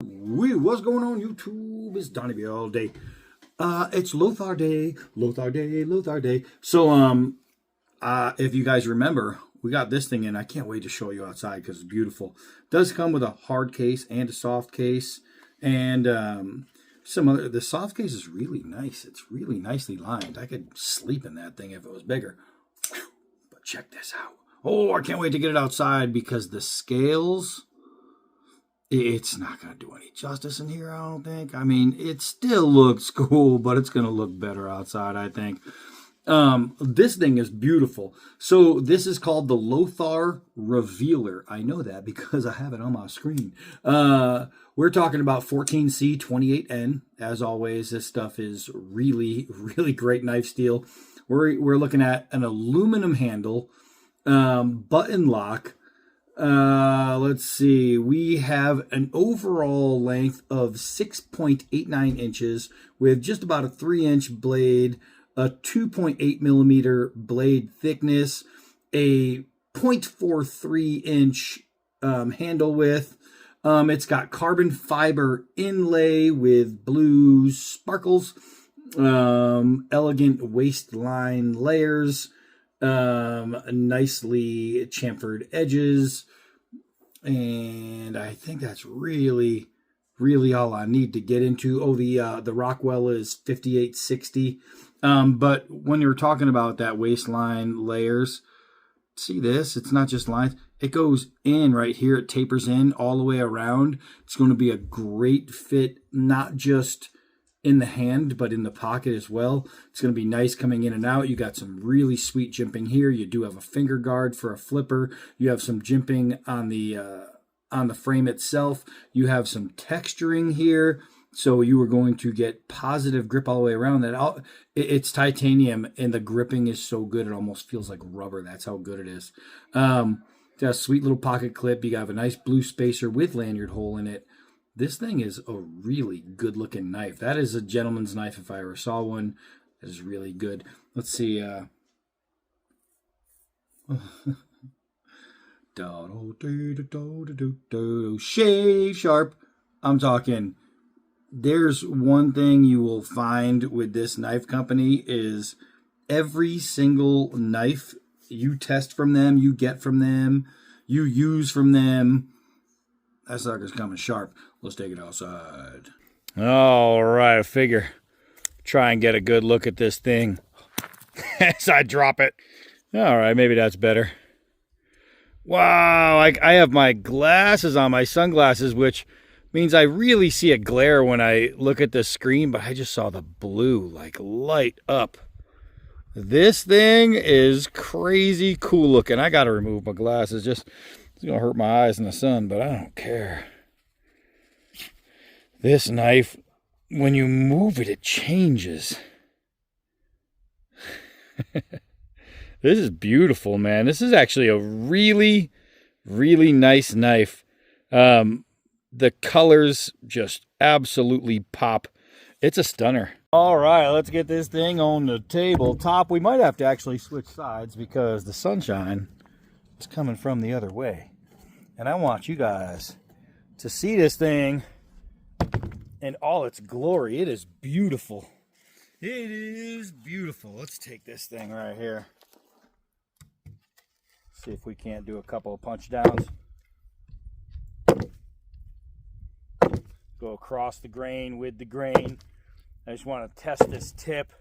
What's going on YouTube? It's Donnie all day. It's Lothar Day, Lothar Day, Lothar Day. So, if you guys remember, we got this thing in. I can't wait to show you outside because it's beautiful. It does come with a hard case and a soft case, and some other. The soft case is really nice. It's really nicely lined. I could sleep in that thing if it was bigger. But check this out. Oh, I can't wait to get it outside because the scales. It's not going to do any justice in here, I don't think. I mean, it still looks cool, but it's going to look better outside, I think. This thing is beautiful. So this is called the Lothar Revealer. I know that because I have it on my screen. We're talking about 14C 28N. As always, this stuff is really, really great knife steel. We're looking at an aluminum handle, button lock. Let's see. We have an overall length of 6.89 inches with just about a 3-inch blade, a 2.8 millimeter blade thickness, a 0.43 inch handle width. It's got carbon fiber inlay with blue sparkles, elegant waistline layers, nicely chamfered edges, and I think that's really all I need to get into. Oh, the Rockwell is 5860. But when you're talking about that waistline layers, see this? It's not just lines. It goes in right here. It tapers in all the way around. It's going to be a great fit, not just in the hand, but in the pocket as well. It's going to be nice coming in and out. You got some really sweet jimping here. You do have a finger guard for a flipper. You have some jimping on the frame itself. You have some texturing here, so you are going to get positive grip all the way around. That it's titanium, and the gripping is so good it almost feels like rubber. That's how good it is. It's got a sweet little pocket clip. You have a nice blue spacer with lanyard hole in it. This thing is a really good looking knife. That is a gentleman's knife if I ever saw one. That is really good. Let's see. Shave sharp. I'm talking. There's one thing you will find with this knife company is every single knife you test from them, you get from them, you use from them, that sucker's coming sharp. Let's take it outside. All right, I figure try and get a good look at this thing as I drop it. All right, maybe that's better. Wow, I have my glasses on, my sunglasses, which means I really see a glare when I look at the screen, but I just saw the blue like light up. This thing is crazy cool looking. I got to remove my glasses. It's going to hurt my eyes in the sun, but I don't care. This knife, when you move it, it changes. This is beautiful, man. This is actually a really, really nice knife. The colors just absolutely pop. It's a stunner. All right, let's get this thing on the tabletop. We might have to actually switch sides because the sunshine is coming from the other way. And I want you guys to see this thing in all its glory. It is beautiful. It is beautiful. Let's take this thing right here. See if we can't do a couple of punch downs. Go across the grain with the grain. I just want to test this tip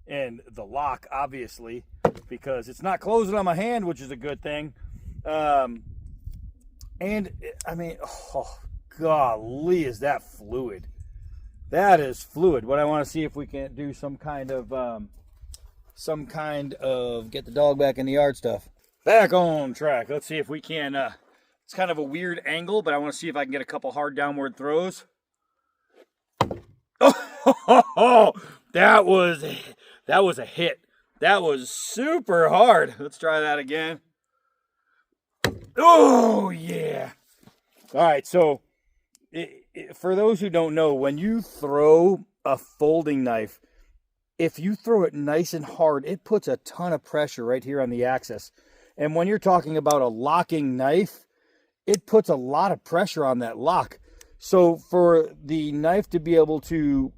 and the lock, obviously, because it's not closing on my hand, which is a good thing. And I mean, oh, golly, is that fluid? That is fluid. What I want to see if we can do some kind of get the dog back in the yard stuff. Back on track. Let's see if we can. It's kind of a weird angle, but I want to see if I can get a couple hard downward throws. Oh, that was a hit. That was super hard. Let's try that again. Oh, yeah. All right, so for those who don't know, when you throw a folding knife, if you throw it nice and hard, it puts a ton of pressure right here on the axis. And when you're talking about a locking knife, it puts a lot of pressure on that lock. So for the knife to be able to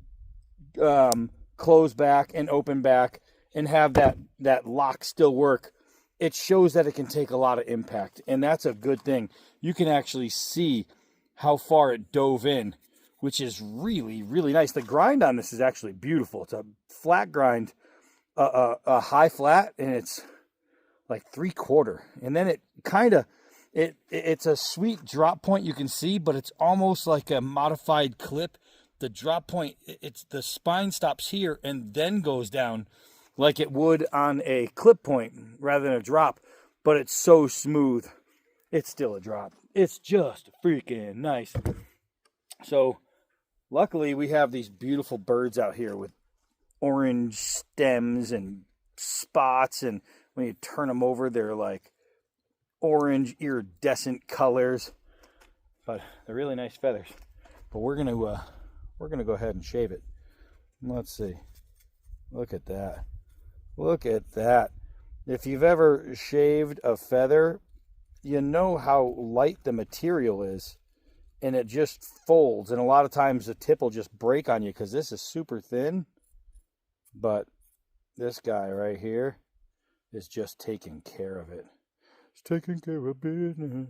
close back and open back and have that lock still work, it shows that it can take a lot of impact, and that's a good thing. You can actually see how far it dove in, which is really, really nice. The grind on this is actually beautiful. It's a flat grind, a high flat, and it's like 3/4. And then it kind of, it's a sweet drop point you can see, but it's almost like a modified clip. The drop point, it's the spine stops here and then goes down like it would on a clip point rather than a drop, but it's so smooth. It's still a drop. It's just freaking nice. So luckily we have these beautiful birds out here with orange stems and spots, and when you turn them over, they're like orange iridescent colors, but they're really nice feathers. But we're gonna go ahead and shave it. Let's see. Look at that. Look at that. If you've ever shaved a feather, you know how light the material is, and it just folds, and a lot of times the tip will just break on you because this is super thin. But this guy right here is just taking care of it. It's taking care of business.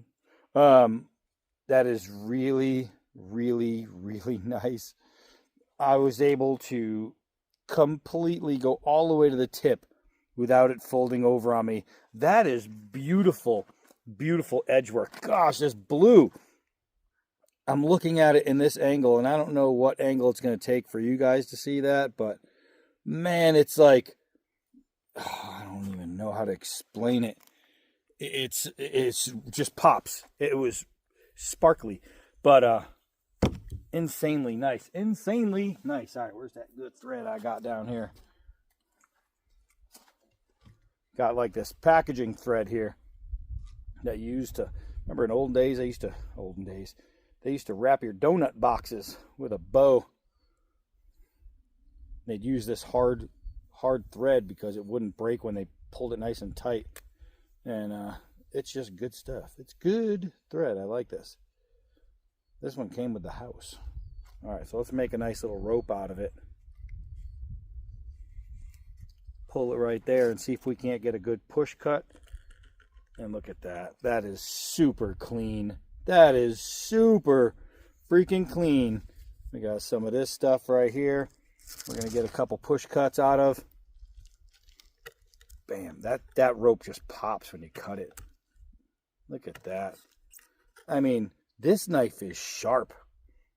That is really, really, really nice. I was able to completely go all the way to the tip without it folding over on me. That is beautiful, beautiful edge work. Gosh, this blue. I'm looking at it in this angle, and I don't know what angle it's going to take for you guys to see that, but man, it's like, I don't even know how to explain it. It's just pops. It was sparkly, but insanely nice. Insanely nice. All right, where's that good thread I got down here? Got like this packaging thread here that you used to, remember in olden days, they used to wrap your donut boxes with a bow. They'd use this hard thread because it wouldn't break when they pulled it nice and tight. And it's just good stuff. It's good thread. I like this. This one came with the house. All right, so let's make a nice little rope out of it. Pull it right there and see if we can't get a good push cut. And look at that. That is super clean. That is super freaking clean. We got some of this stuff right here. We're going to get a couple push cuts out of. Bam. That rope just pops when you cut it. Look at that. I mean, this knife is sharp.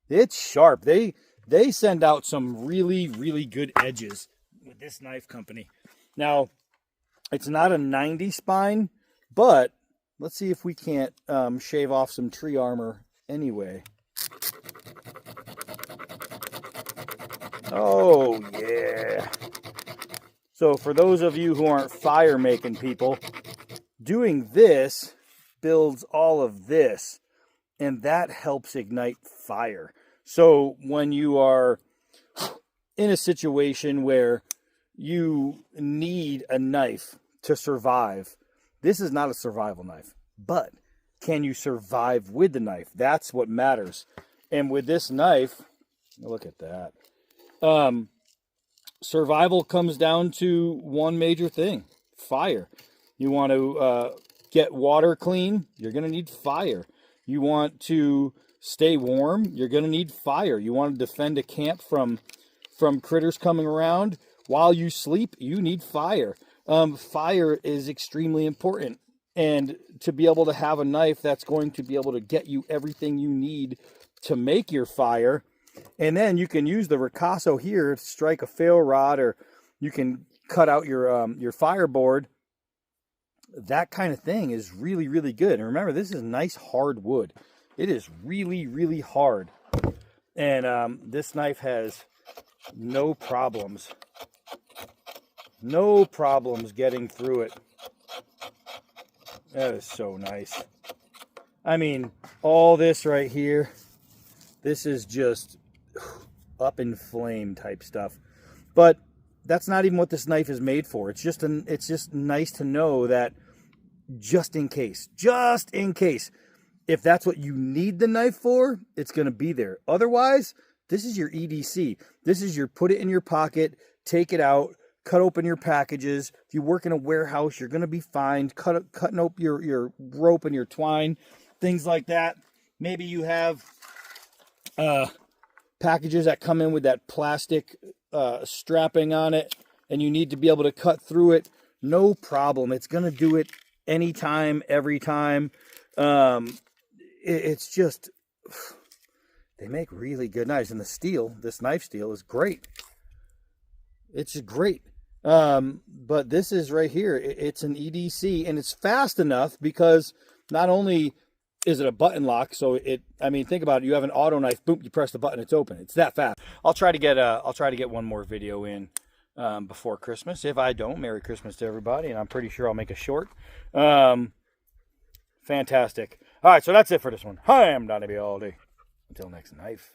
It's sharp. They send out some really, really good edges with this knife company. Now, it's not a 90 spine, but let's see if we can't shave off some tree armor anyway. Oh, yeah. So for those of you who aren't fire making people, doing this builds all of this, and that helps ignite fire. So when you are in a situation where you need a knife to survive, this is not a survival knife, but can you survive with the knife? That's what matters. And with this knife, look at that. Survival comes down to one major thing: fire. You want to get water clean, you're going to need fire. You want to stay warm, you're going to need fire. You want to defend a camp from critters coming around while you sleep, you need fire. Fire is extremely important. And to be able to have a knife that's going to be able to get you everything you need to make your fire. And then you can use the ricasso here to strike a fail rod, or you can cut out your fireboard. That kind of thing is really, really good. And remember, this is nice hard wood. It is really, really hard. And this knife has no problems. No problems getting through it. That is so nice. I mean, all this right here, this is just up in flame type stuff. But that's not even what this knife is made for. It's just nice to know that just in case, if that's what you need the knife for, it's going to be there. Otherwise, this is your EDC. This is your put it in your pocket, take it out, cut open your packages. If you work in a warehouse, you're going to be fine. Cutting open your rope and your twine, things like that. Maybe you have packages that come in with that plastic strapping on it, and you need to be able to cut through it. No problem. It's going to do it anytime, every time. It's just, they make really good knives. And the steel, this knife steel is great. It's just great. But this is right here. It's an EDC, and it's fast enough because not only is it a button lock, so I mean, think about it. You have an auto knife, boom, you press the button, it's open. It's that fast. I'll try to get one more video in before Christmas. If I don't, Merry Christmas to everybody, and I'm pretty sure I'll make a short. Fantastic. All right, so that's it for this one. Hi, I'm Donnie Until next knife.